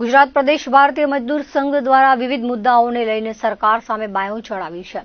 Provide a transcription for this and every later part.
ગુજરાત પ્રદેશ ભારતીય મજદૂર સંઘ દ્વારા વિવિધ મુદ્દાઓને લઈને સરકાર સામે બાયો ચડાવી છે।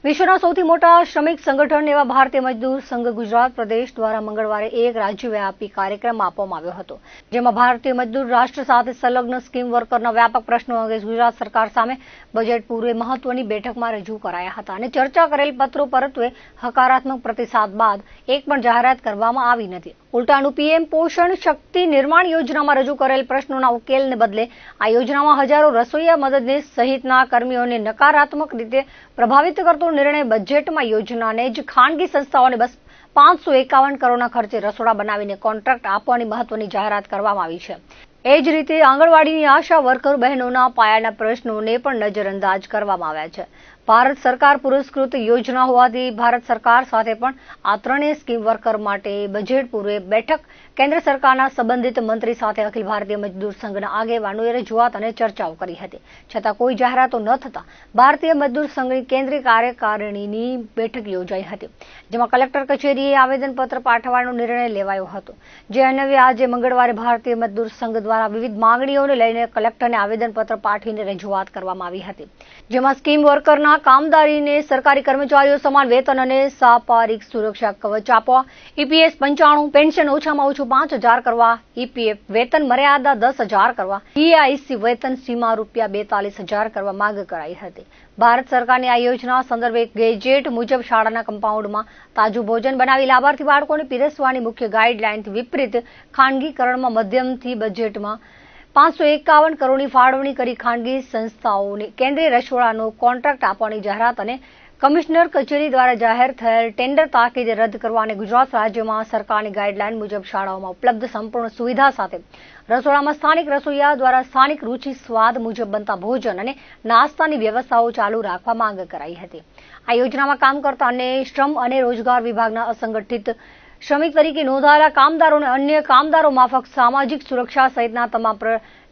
વિશ્વના સૌથી મોટા શ્રમિક સંગઠન એવા ભારતીય મજદૂર સંઘ ગુજરાત પ્રદેશ દ્વારા મંગળવારે એક રાજ્યવ્યાપી કાર્યક્રમ આપવામાં આવ્યો હતો, જેમાં ભારતીય મજદૂર રાષ્ટ્ર સાથે સંલગ્ન સ્કીમ વર્કરના વ્યાપક પ્રશ્નો અંગે ગુજરાત સરકાર સામે બજેટ પૂર્વે મહત્વની બેઠકમાં રજૂ કરાયા હતા અને ચર્ચા કરેલ પત્રો પરત્વે હકારાત્મક પ્રતિસાદ બાદ એક પણ જાહેરાત કરવામાં આવી નથી। ઉલટાનું પીએમ પોષણ શક્તિ નિર્માણ યોજનામાં રજૂ કરેલ પ્રશ્નોના ઉકેલને બદલે આ યોજનામાં હજારો રસોઈયા મદદનીશ સહિતના કર્મીઓને નકારાત્મક રીતે પ્રભાવિત કરતો નિર્ણય બજેટમાં યોજનાને જ ખાનગી સંસ્થાઓને બસ 551 કરોડના ખર્ચે રસોડા બનાવીને કોન્ટ્રાક્ટ આપવાની મહત્વની જાહેરાત કરવામાં આવી છે। એ જ રીતે આંગણવાડીની આશા વર્કર બહેનોના પાયાના પ્રશ્નોને પણ નજરઅંદાજ કરવામાં આવ્યા છે। ભારત સરકાર પુરસ્કૃત યોજના હોવાથી ભારત સરકાર સાથે પણ આ ત્રણેય સ્કીમ વર્કર માટે બજેટ પૂર્વે બેઠક કેન્દ્ર સરકારના સંબંધિત મંત્રી સાથે અખિલ ભારતીય મજદૂર સંઘના આગેવાનોએ રજૂઆત અને ચર્ચાઓ કરી હતી, છતાં કોઈ જાહેરાતો ન થતા ભારતીય મજદૂર સંઘની કેન્દ્રીય કાર્યકારિણીની બેઠક યોજાઈ હતી, જેમાં કલેક્ટર કચેરીએ આવેદનપત્ર પાઠવવાનો નિર્ણય લેવાયો હતો। જે અન્વયે આજે મંગળવારે ભારતીય મજદૂર સંઘ દ્વારા વિવિધ માંગણીઓને લઈને કલેક્ટરને આવેદનપત્ર પાઠવીને રજૂઆત કરવામાં આવી હતી, જેમાં સ્કીમ વર્કરના કામદારીને સરકારી કર્મચારીઓ સમાન વેતન અને સાપારિક સુરક્ષા કવચ આપવા, ઈપીએસ 95, પેન્શન ઓછામાં ઓછું 5000 કરવા, ઈપીએફ વેતન મર્યાદા 10000 કરવા, ઈઆઈસી વેતન સીમા ₹42000 કરવા માંગ કરાઈ હતી। ભારત સરકારની આ યોજના સંદર્ભે ગેજેટ મુજબ શાળાના કમ્પાઉન્ડમાં તાજું ભોજન બનાવી લાભાર્થી બાળકોને પીરસવાની મુખ્ય ગાઈડલાઈનથી વિપરીત ખાનગીકરણમાં મધ્યમથી બજેટમાં 551 કરોડની ફાળવણી કરી ખાનગી સંસ્થાઓને કેન્દ્રીય રસોડાનો કોન્ટ્રાક્ટ આપવાની જાહેરાત અને કમિશનર કચેરી દ્વારા જાહેર થયેલ ટેન્ડર તાકીદે રદ કરવા અને ગુજરાત રાજ્યમાં સરકારની ગાઈડલાઈન મુજબ શાળાઓમાં ઉપલબ્ધ સંપૂર્ણ સુવિધા સાથે રસોડામાં સ્થાનિક રસોઈયા દ્વારા સ્થાનિક રૂચિ સ્વાદ મુજબ બનતા ભોજન અને નાસ્તાની વ્યવસ્થાઓ ચાલુ રાખવા માંગ કરાઈ હતી। આ યોજનામાં કામ કરતા અને શ્રમ અને રોજગાર વિભાગના અસંગઠિત શ્રમિક તરીકે નોંધાયેલા કામદારોને અન્ય કામદારો માફક સામાજિક સુરક્ષા સહિતના તમામ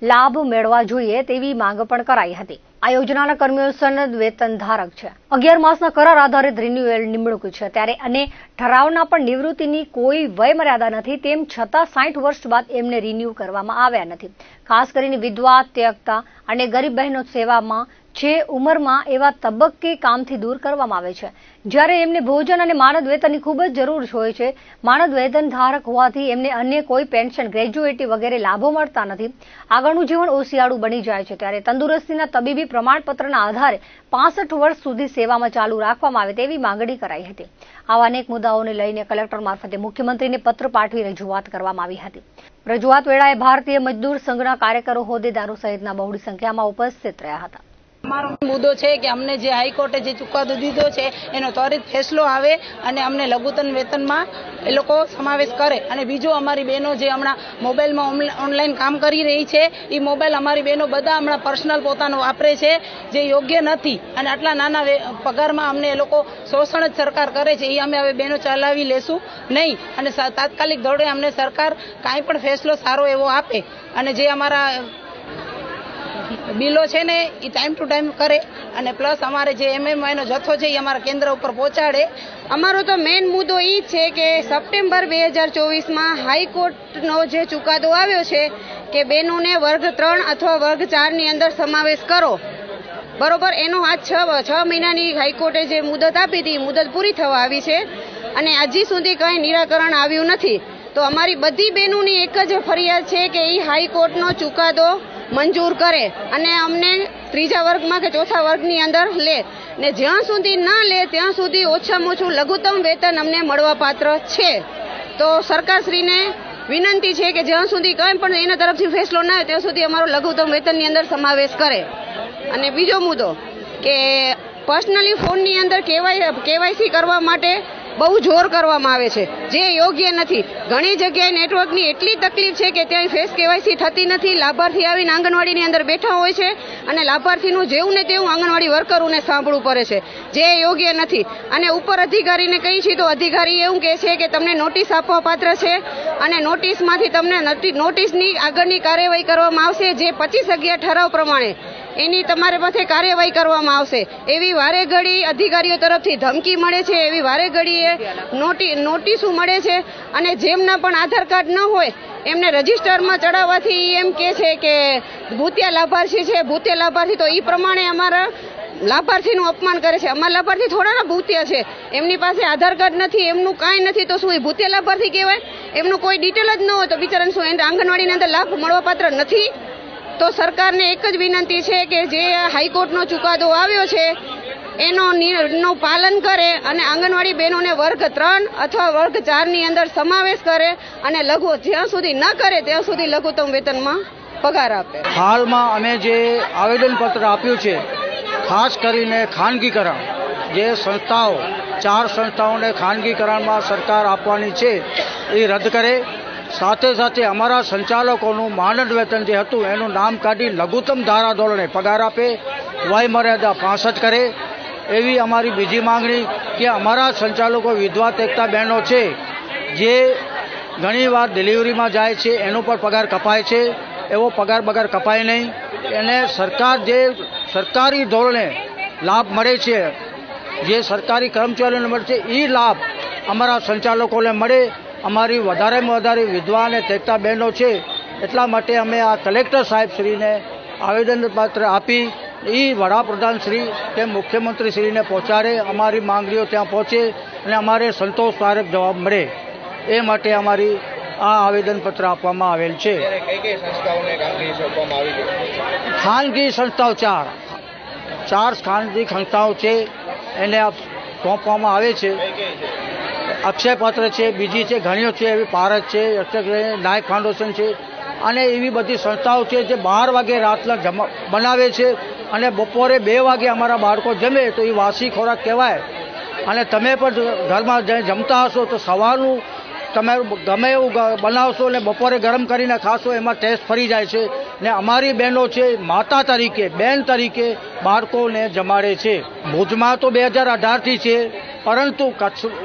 લાભ મેળવવા જોઈએ તેવી માંગ પણ કરાઈ હતી। આ યોજનાના કર્મીઓ સનદ વેતન ધારક છે, 11 માસના કરાર આધારિત રિન્યુઅલ નિમણૂક છે ત્યારે અને ઠરાવના પણ નિવૃત્તિની કોઈ વય મર્યાદા નથી, તેમ છતાં 60 વર્ષ બાદ એમને રિન્યુ કરવામાં આવ્યા નથી। ખાસ કરીને વિધવા, ત્યક્તા અને ગરીબ બહેનો સેવામાં જે ઉંમરમાં એવા તબક્કે કામથી દૂર કરવામાં આવે છે, જ્યારે એમને ભોજન અને માનદ વેતનની ખૂબ જ જરૂર હોય છે। માનદ વેતન ધારક હોવાથી એમને અન્ય કોઈ પેન્શન, ગ્રેજ્યુએટી વગેરે લાભો મળતા નથી। આગળનું જીવન ઓશિયાળું બની જાય છે ત્યારે તંદુરસ્તીના તબીબી પ્રમાણપત્રના આધારે 65 વર્ષ સુધી સેવામાં ચાલુ રાખવામાં આવે તેવી માંગણી કરાઈ હતી। આવા અનેક મુદ્દાઓને લઈને કલેક્ટર મારફતે મુખ્યમંત્રીને પત્ર પાઠવી રજૂઆત કરવામાં આવી હતી। રજૂઆત વેળાએ ભારતીય મજદૂર સંઘના કાર્યકરો, હોદ્દેદારો સહિતના બહોળી સંખ્યામાં ઉપસ્થિત રહ્યા હતા। અમારો મુદ્દો છે કે અમને જે હાઈકોર્ટે જે ચુકાદો દીધો છે એનો ત્વરિત ફેસલો આવે અને અમને લઘુત્તમ વેતનમાં એ લોકો સમાવેશ કરે। અને બીજું, અમારી બહેનો જે હમણાં મોબાઈલમાં ઓનલાઈન કામ કરી રહી છે, એ મોબાઈલ અમારી બહેનો બધા હમણાં પર્સનલ પોતાનો વાપરે છે, જે યોગ્ય નથી અને આટલા નાના પગારમાં અમને એ લોકો શોષણ જ સરકાર કરે છે, એ અમે હવે બહેનો ચલાવી લેશું નહીં અને તાત્કાલિક ધોરણે અમને સરકાર કાંઈ પણ ફેસલો સારો એવો આપે અને જે અમારા બિલો છે ને એ ટાઈમ ટુ ટાઈમ કરે અને પ્લસ અમારે જે એમએમઆઈનો જથ્થો છે એ અમારા કેન્દ્ર ઉપર પહોંચાડે। અમારો તો મેઇન મુદ્દો એ જ છે કે સપ્ટેમ્બર 2024માં હાઈકોર્ટનો જે ચુકાદો આવ્યો છે કે બહેનોને વર્ગ 3 અથવા વર્ગ 4ની અંદર સમાવેશ કરો, બરોબર, એનો આ 6 મહિનાની હાઈકોર્ટે જે મુદત આપી હતી, મુદત પૂરી થવા આવી છે અને હજી સુધી કંઈ નિરાકરણ આવ્યું નથી। તો અમારી બધી બહેનોની એક જ ફરિયાદ છે કે એ હાઈકોર્ટનો ચુકાદો મંજૂર કરે અને અમને 3જા વર્ગમાં કે 4થા વર્ગની અંદર લે ને જ્યાં સુધી ના લે ત્યાં સુધી ઓછામાં ઓછું લઘુત્તમ વેતન અમને મળવાપાત્ર છે। તો સરકારશ્રીને વિનંતી છે કે જ્યાં સુધી કંઈ પણ એના તરફથી ફેસલો ના આવે ત્યાં સુધી અમારો લઘુત્તમ વેતનની અંદર સમાવેશ કરે। અને બીજો મુદ્દો કે પર્સનલી ફોનની અંદર કેવાયસી કરવા માટે બહુ જોર કરવામાં આવે છે, જે યોગ્ય નથી। ઘણી જગ્યાએ નેટવર્કની એટલી તકલીફ છે કે ત્યાં ફેસ કેવાયસી થતી નથી। લાભાર્થી આવીને આંગણવાડીની અંદર બેઠા હોય છે અને લાભાર્થીનું જેવું ને તેવું આંગણવાડી વર્કરોને સાંભળવું પડે છે, જે યોગ્ય નથી। અને ઉપર અધિકારીને કહી છીએ તો અધિકારી એવું કહે છે કે તમને નોટિસ આપવા પાત્ર છે અને નોટિસમાંથી તમને નોટિસની આગળની કાર્યવાહી કરવામાં આવશે, જે 25/11 ઠરાવ પ્રમાણે એની તમારે પાસે કાર્યવાહી કરવામાં આવશે। એવી વારે ઘડી અધિકારીઓ તરફથી ધમકી મળે છે, એવી વારે ઘડીએ નોટિસો મળે છે અને જેમના પણ આધાર કાર્ડ ન હોય એમને રજીસ્ટરમાં ચડાવવાથી એમ કે છે કે ભૂતિયા લાભાર્થી છે, ભૂતિયા લાભાર્થી, તો એ પ્રમાણે અમારા લાભાર્થીનું અપમાન કરે છે. અમારા લાભાર્થી થોડા ભૂતિયા છે, એમની પાસે આધાર કાર્ડ નથી, એમનું કાંઈ નથી, તો શું એ ભૂતિયા લાભાર્થી કહેવાય? એમનું કોઈ ડિટેલ જ ન હોય તો બિચારાને શું આંગણવાડીની અંદર લાભ મળવાપાત્ર નથી? તો સરકારને એક જ વિનંતી છે કે જે હાઈકોર્ટનો ચુકાદો આવ્યો છે એનું પાલન કરે અને આંગણવાડી બહેનોને વર્ગ 3 અથવા વર્ગ 4 ની અંદર સમાવેશ કરે અને જ્યાં સુધી ન કરે ત્યાં સુધી લઘુત્તમ વેતનમાં પગાર આપે. હાલમાં અમે જે આવેદનપત્ર આપ્યું છે, ખાસ કરીને ખાનગીકરણ, જે સંસ્થાઓ 4 સંસ્થાઓને ખાનગીકરણમાં સરકાર આપવાની છે એ રદ કરે. સાથે સાથે અમારા સંચાલકોનું માનદ વેતન જે હતું એનું નામ કાઢી લઘુત્તમ ધારા ધોરણે પગાર આપે, વય મર્યાદા 65 કરે. એવી અમારી બીજી માંગણી કે અમારા સંચાલકો વિધવા તેકતા બહેનો છે જે ઘણીવાર ડિલિવરીમાં જાય છે એનો પણ પગાર કપાય છે, એવો પગાર કપાય નહીં. એને સરકાર જે સરકારી ધોરણે લાભ મળે છે, જે સરકારી કર્મચારીઓને મળે છે એ લાભ અમારા સંચાલકોને મળે. અમારી વધારેમાં વધારે વિધવા અને તેકતા બહેનો છે, એટલા માટે અમે આ કલેક્ટર સાહેબશ્રીને આવેદનપત્ર આપી એ વડાપ્રધાન શ્રી કે મુખ્યમંત્રી શ્રીને પહોંચાડે, અમારી માંગણીઓ ત્યાં પહોંચે અને અમારે સંતોષકારક જવાબ મળે એ માટે અમારી આ આવેદનપત્ર આપવામાં આવેલ છે. ખાનગી સંસ્થાઓ 4 ખાનગી સંસ્થાઓ છે એને સોંપવામાં આવે છે. અક્ષયપાત્ર છે, બીજી છે ઘણીઓ છે, એવી ભારત છે, નાયક ફાઉન્ડેશન છે અને એવી બધી સંસ્થાઓ છે જે 12 વાગે રાતના બનાવે છે અને બપોરે 2 વાગે અમારા બાળકો જમે તો એ વાસી ખોરાક કહેવાય. અને તમે પણ ઘરમાં જમતા હશો તો સવારનું તમે ગમે એવું બનાવશો અને બપોરે ગરમ કરીને ખાશો, એમાં ટેસ્ટ ફરી જાય છે. ને અમારી બહેનો છે માતા તરીકે, બેન તરીકે બાળકોને જમાડે છે. ભુજમાં તો 2018થી છે, પરંતુ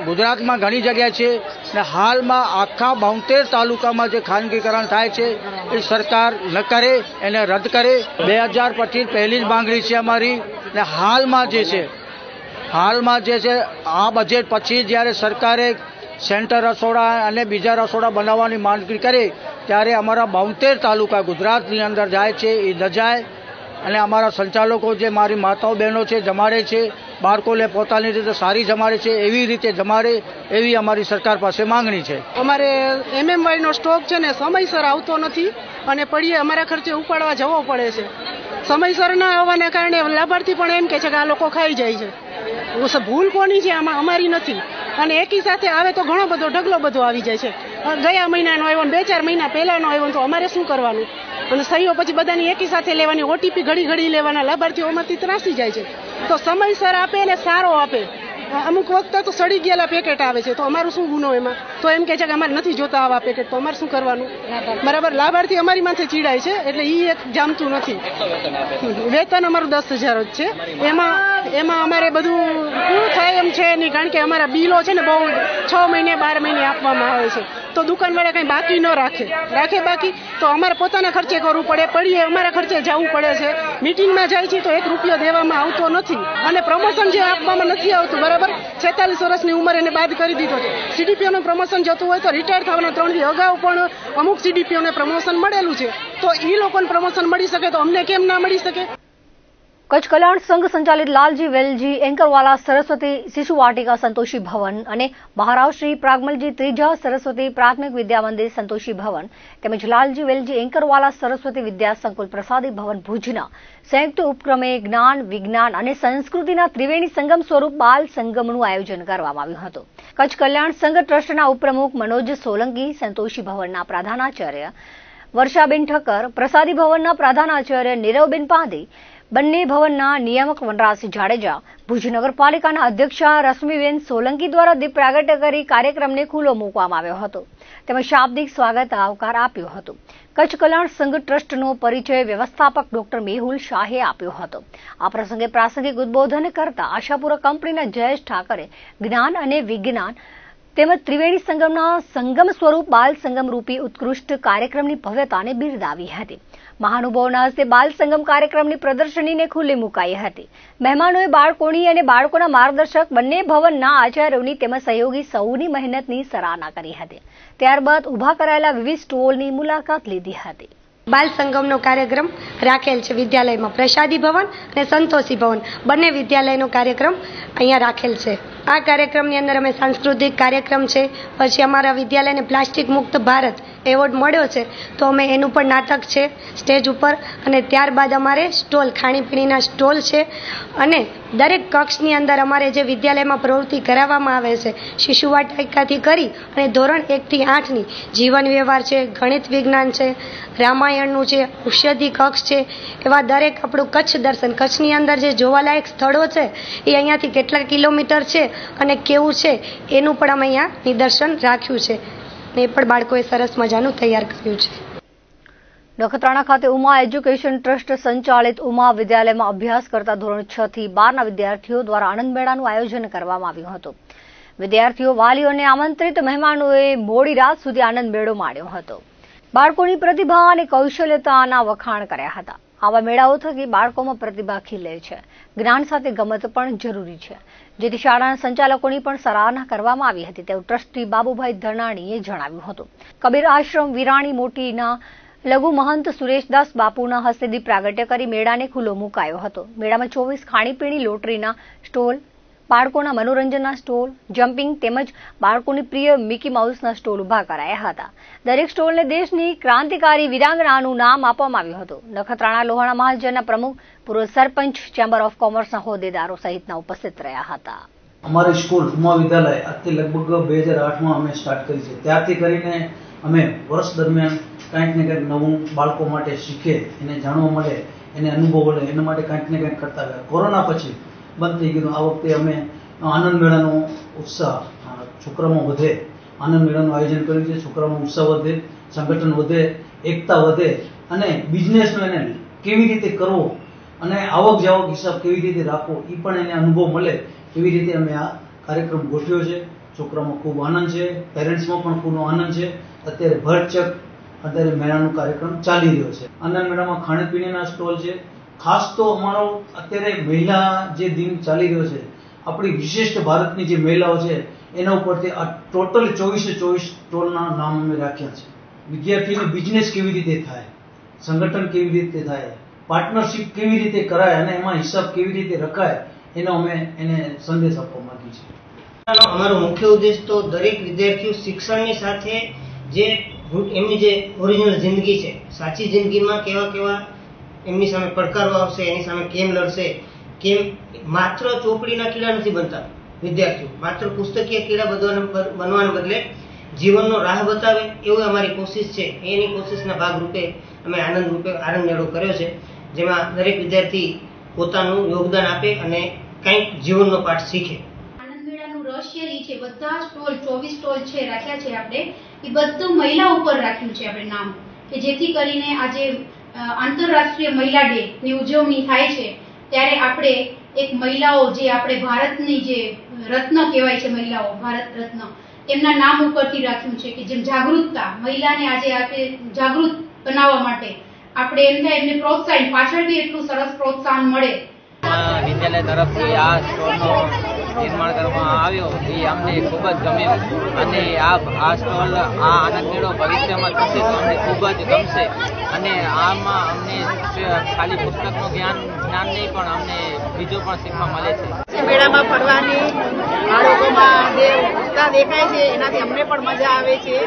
ગુજરાતમાં ઘણી જગ્યાએ છે ને હાલમાં આખા 72 તાલુકામાં જે ખાનગીકરણ થાય છે એ સરકાર ન કરે, એને રદ કરે. 2025 પહેલી જ માંગણી છે અમારી. ને હાલમાં જે છે આ બજેટ પછી જ્યારે સરકારે સેન્ટર રસોડા અને બીજા રસોડા બનાવવાની માંગણી કરે ત્યારે અમારા 72 તાલુકા ગુજરાતની અંદર જાય છે એ ન જાય. અને અમારા સંચાલકો જે મારી માતાઓ બહેનો છે જમાડે છે, બાળકોને પોતાની રીતે સારી જમાડે છે, એવી રીતે જમાડે એવી અમારી સરકાર પાસે માંગણી છે. અમારે MMY નો સ્ટોક છે ને સમયસર આવતો નથી અને પડીએ અમારા ખર્ચે ઉપાડવા જવો પડે છે. સમયસર ન આવવાના કારણે લાભાર્થી પણ એમ કે છે કે આ લોકો ખાઈ જાય છે. ભૂલ કોની છે આમાં? અમારી નથી. અને એકી સાથે આવે તો ઘણો બધો ઢગલો બધો આવી જાય છે. ગયા મહિનાનો આવ્યો, 2-4 મહિના પહેલાનો આવ્યો, તો અમારે શું કરવાનું? અને સહીઓ પછી બધાની એકી સાથે લેવાની, OTP ઘડી લેવાના, લાભાર્થીઓમાંથી ત્રાસી જાય છે. તો સમયસર આપે અને સારો આપે. અમુક વખતે તો સડી ગયેલા પેકેટ આવે છે, તો અમારું શું ગુનો એમાં? તો એમ કે છે કે અમારે નથી જોતા આવા પેકેટ, તો અમારે શું કરવાનું? બરાબર, લાભાર્થી અમારી માથે ચીડાય છે એટલે એ એક જામતું નથી. વેતન અમારું 10,000 જ છે. એમાં અમારે બધું પૂરું થાય એમ છે નહીં, કારણ કે અમારા બિલો છે ને બહુ 6 મહિને 12 મહિને આપવામાં આવે છે. તો દુકાનવાળા કંઈ બાકી ન રાખે બાકી તો અમારે પોતાના ખર્ચે કરવું પડે, પડીએ અમારા ખર્ચે જવું પડે છે. મિટિંગમાં જાય છે તો 1 રૂપિયો દેવામાં આવતો નથી અને પ્રમોશન જે આપવામાં નથી આવતું. બરાબર, 46 વર્ષની ઉંમર એને બાદ કરી દીધો છે. CDPOનું પ્રમોશન જતું હોય તો રિટાયર થવાના 3 દી અગાઉ પણ અમુક CDPOને પ્રમોશન મળેલું છે, તો એ લોકોને પ્રમોશન મળી શકે તો અમને કેમ ના મળી શકે? કચ્છ કલ્યાણ સંઘ સંચાલિત લાલજી વેલજી એન્કરવાલા સરસ્વતી શિશુ વાટિકા સંતોષી ભવન અને મહારાવ શ્રી પ્રાગમલજી ત્રીજા સરસ્વતી પ્રાથમિક વિદ્યા મંદિર સંતોષી ભવન તેમજ લાલજી વેલજી એન્કરવાલા સરસ્વતી વિદ્યા સંકુલ પ્રસાદી ભવન ભુજના સંયુક્ત ઉપક્રમે જ્ઞાન, વિજ્ઞાન અને સંસ્કૃતિના ત્રિવેણી સંગમ સ્વરૂપ બાલ સંગમનું આયોજન કરવામાં આવ્યું હતું. કચ્છ કલ્યાણ સંઘ ટ્રસ્ટના ઉપપ્રમુખ મનોજ સોલંકી, સંતોષી ભવનના પ્રધાનાચાર્ય વર્ષાબેન ઠક્કર, પ્રસાદી ભવનના પ્રધાનાચાર્ય નીરવબેન પાંડે, બંને ભવનના નિયામક વનરાજસિંહ જાડેજા, ભુજ નગરપાલિકાના અધ્યક્ષા રશ્મિબેન સોલંકી દ્વારા દીપ પ્રાગટ્ય કરી કાર્યક્રમને ખુલ્લો મૂકવામાં આવ્યો હતો. તેમજ શાબ્દિક સ્વાગત આવકાર આપ્યો હતો. કચ્છ કલ્યાણ સંઘ ટ્રસ્ટનો પરિચય વ્યવસ્થાપક ડોક્ટર મેહુલ શાહે આપ્યો હતો. આ પ્રસંગે પ્રાસંગિક ઉદબોધન કરતા આશાપુરા કંપનીના જયેશ ઠાકરે જ્ઞાન અને વિજ્ઞાન તેમજ ત્રિવેણી સંગમના સંગમ સ્વરૂપ બાલ સંગમ રૂપી ઉત્કૃષ્ટ કાર્યક્રમની ભવ્યતાને બિરદાવી હતી. મહાનુભાવોના હસ્તે બાલ સંગમ કાર્યક્રમની પ્રદર્શનીને ખુલ્લી મુકાઈ હતી. મહેમાનોએ બાળકોની અને બાળકોના માર્ગદર્શક બંને ભવનના આચાર્યોની તેમજ સહયોગી સૌની મહેનતની સરાહના કરી હતી. ત્યારબાદ ઉભા કરાયેલા વિવિધ સ્ટોલની મુલાકાત લીધી હતી. બાલ સંગમનો કાર્યક્રમ રાખેલ છે વિદ્યાલયમાં. પ્રસાદી ભવન અને સંતોષી ભવન બંને વિદ્યાલયનો કાર્યક્રમ અહીંયા રાખેલ છે. આ કાર્યક્રમની અંદર અમે સાંસ્કૃતિક કાર્યક્રમ છે, પછી અમારા વિદ્યાલયને પ્લાસ્ટિક મુક્ત ભારત એવોર્ડ મળ્યો છે તો અમે એનું પણ નાટક છે સ્ટેજ ઉપર, અને ત્યારબાદ અમારે સ્ટોલ ખાણીપીણીના સ્ટોલ છે, અને દરેક કક્ષની અંદર અમારે જે વિદ્યાલયમાં પ્રવૃત્તિ કરાવવામાં આવે છે શિશુ વાટિકાથી કરી અને ધોરણ 1 થી 8ની જીવન વ્યવહાર છે, ગણિત વિજ્ઞાન છે, રામાયણનું છે, ઔષધિ કક્ષ છે, એવા દરેક આપણું કચ્છ દર્શન, કચ્છની અંદર જે જોવાલાયક સ્થળો છે એ અહીંયાથી કેટલા કિલોમીટર છે અને કેવું છે એનું પણ અમે અહીંયા નિદર્શન રાખ્યું છે. એ પણ બાળકોએ સરસ મજાનું તૈયાર કર્યું છે. નખત્રાણા ખાતે ઉમા એજ્યુકેશન ટ્રસ્ટ સંચાલિત ઉમા વિદ્યાલયમાં અભ્યાસ કરતા ધોરણ 6 થી 12ના વિદ્યાર્થીઓ દ્વારા આનંદ મેળાનું આયોજન કરવામાં આવ્યું હતું. વિદ્યાર્થીઓ, વાલીઓ અને આમંત્રિત મહેમાનોએ મોડી રાત સુધી આનંદ મેળો માણ્યો હતો. બાળકોની પ્રતિભા અને કૌશલ્યતાના વખાણ કર્યા હતા. આવા મેળાઓ થકી બાળકોમાં પ્રતિભા ખીલે છે. જ્ઞાન સાથે ગમત પણ જરૂરી છે, જેથી શાળાના સંચાલકોની પણ સરાહના કરવામાં આવી હતી તેવું ટ્રસ્ટી બાબુભાઈ ધનાણીએ જણાવ્યું હતું. કબીર આશ્રમ વિરાણી મોટીના લઘુ મહંત સુરેશદાસ બાપુના હસ્તે દીપ પ્રાગટ્ય કરી મેળાને ખુલ્લો મુકાયો હતો. મેળામાં 24 ખાણીપીણી લોટરીના સ્ટોલ, બાળકોના મનોરંજનના સ્ટોલ, જમ્પિંગ તેમજ બાળકોની પ્રિય મિકી માઉસના સ્ટોલ ઉભા કરાયા હતા. દરેક સ્ટોલને દેશની ક્રાંતિકારી વીરાંગનાનું નામ આપવામાં આવ્યું હતું. નખત્રાણા લોહાણા મહાજનના પ્રમુખ, પૂર્વ સરપંચ, ચેમ્બર ઓફ કોમર્સના હોદ્દેદારો સહિતના ઉપસ્થિત રહ્યા હતા. અમારી સ્કૂલ ઉમા વિદ્યાલય આજથી લગભગ 2008માં અમે સ્ટાર્ટ કરી છે. ત્યારથી કરીને અમે વર્ષ દરમિયાન કંઈક ને કંઈક નવું બાળકો માટે શીખે, એને જાણવા મળે, એને અનુભવ મળે, એના માટે કંઈક ને કંઈક કરતા ગયા. કોરોના પછી બંધ થઈ ગયું. આ વખતે અમે આનંદ મેળાનો ઉત્સાહ છોકરામાં વધે, આનંદ મેળાનું આયોજન કર્યું છે. છોકરામાં ઉત્સાહ વધે, સંગઠન વધે, એકતા વધે, અને બિઝનેસનો એને કેવી રીતે કરવો અને આવક જાવક હિસાબ કેવી રીતે રાખવો એ પણ એને અનુભવ મળે એવી રીતે અમે આ કાર્યક્રમ ગોઠવ્યો છે. છોકરામાં ખૂબ આનંદ છે, પેરેન્ટ્સમાં પણ ખૂબ આનંદ છે. અત્યારે ભરચક અત્યારે મેળાનો કાર્યક્રમ ચાલી રહ્યો છે. આનંદ મેળામાં ખાણીપીણીના સ્ટોલ છે. ખાસ તો અમારો અત્યારે મહિલા જે દિન ચાલી રહ્યો છે, આપણી વિશિષ્ટ ભારતની જે મહિલાઓ છે એના ઉપરથી આ ટોટલ 24 સ્ટોલના નામ અમે રાખ્યા છે. વિદ્યાર્થીનો બિઝનેસ કેવી રીતે થાય, સંગઠન કેવી રીતે થાય, પાર્ટનરશિપ કેવી રીતે કરાય અને એમાં હિસાબ કેવી રીતે રખાય, એનો અમે એને સંદેશ આપવા માંગીએ છીએ. અમારો મુખ્ય ઉદ્દેશ તો દરેક વિદ્યાર્થીઓ શિક્ષણની સાથે જે એમની જે ઓરિજિનલ જિંદગી છે, સાચી જિંદગીમાં કેવા એમની સામે પડકારો આવશે, એની સામે કેમ લડશે, કેમ માત્ર ચોપડીના કીડા નથી બનતા વિદ્યાર્થીઓ, માત્ર પુસ્તકીય કીડા બનવાને બદલે જીવનનો રાહ બતાવે એવું અમારી કોશિશ છે. એની કોશિશના ભાગરૂપે અમે આનંદ મેળો કર્યો છે, જેમાં દરેક વિદ્યાર્થી પોતાનું યોગદાન આપે અને કંઈક જીવનનો પાઠ શીખે. આનંદ મેળાનું રહસ્ય એ છે, બધા સ્ટોલ 24 સ્ટોલ છે રાખ્યા છે આપણે, એ બધું મહિલા ઉપર રાખ્યું છે આપણે નામ, કે જેથી કરીને આજે આંતરરાષ્ટ્રીય મહિલા ડે ની ઉજવણી થાય છે ત્યારે આપણે એક મહિલાઓ જે આપણે ભારતની જે રત્ન કહેવાય છે, મહિલાઓ ભારત રત્ન, એમના નામ ઉપરથી રાખ્યું છે કે જેમ જાગૃતતા, મહિલાને આજે આપણે જાગૃત બનાવવા માટે આપણે એમ થાય એમને પ્રોત્સાહન, પાછળથી એટલું સરસ પ્રોત્સાહન મળે. વિદ્યાલય તરફથી આ સ્ટોલનો નિર્માણ કરવામાં આવ્યો એ અમને ખૂબ જ ગમ્યું, અને આ સ્ટોલ, આ આનંદ મેળો ભવિષ્યમાં થશે તો અમને ખૂબ જ ગમશે. અને આમાં અમને ખાલી પુસ્તકનું જ્ઞાન નહીં પણ અમને બીજું પણ શીખવા મળે છે. મેળામાં ફરવાની બાળકોમાં જે ઉત્સાહ દેખાય છે એનાથી અમને પણ મજા આવે છે.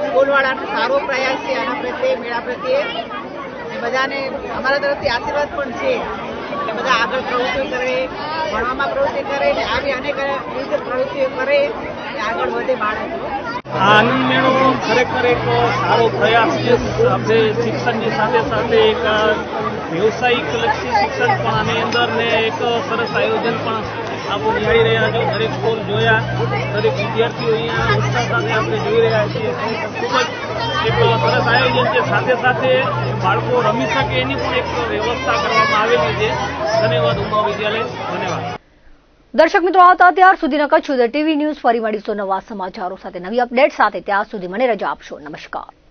સ્કૂલવાળાનો સારો પ્રયાસ છે આના પ્રત્યે, મેળા પ્રત્યે. બધાને અમારા તરફથી આશીર્વાદ પણ છે કે બધા આગળ પ્રવૃત્તિઓ કરે, ભણવામાં પ્રવૃત્તિ કરે, ને આવી અનેક વિવિધ પ્રવૃત્તિઓ કરે, આગળ વધે બાળકો. આનંદ મેળો ખરેખર એક સારો પ્રયાસ છે. આપણે શિક્ષણની સાથે સાથે એક વ્યવસાયિક લક્ષી શિક્ષણ પણ આની અંદર ને એક સરસ આયોજન પણ આપણે નિહાળી રહ્યા છો. દરેક સ્કૂલ જોયા, દરેક વિદ્યાર્થીઓ અહીંયા ઉત્સાહ સાથે આપણે જોઈ રહ્યા છીએ. ખૂબ જ એક સરસ આયોજન છે. સાથે સાથે બાળકો રમી શકે એની પણ એક વ્યવસ્થા કરવામાં આવેલી છે. ધન્યવાદ ઉમા વિદ્યાલય, ધન્યવાદ. દર્શક મિત્રો, આવતા ત્યાર સુધીના કચ્છ ટીવી ન્યૂઝ ફરી મળીશું નવા સમાચારો સાથે, નવી અપડેટ સાથે. ત્યાં સુધી મને રજા આપશો. નમસ્કાર.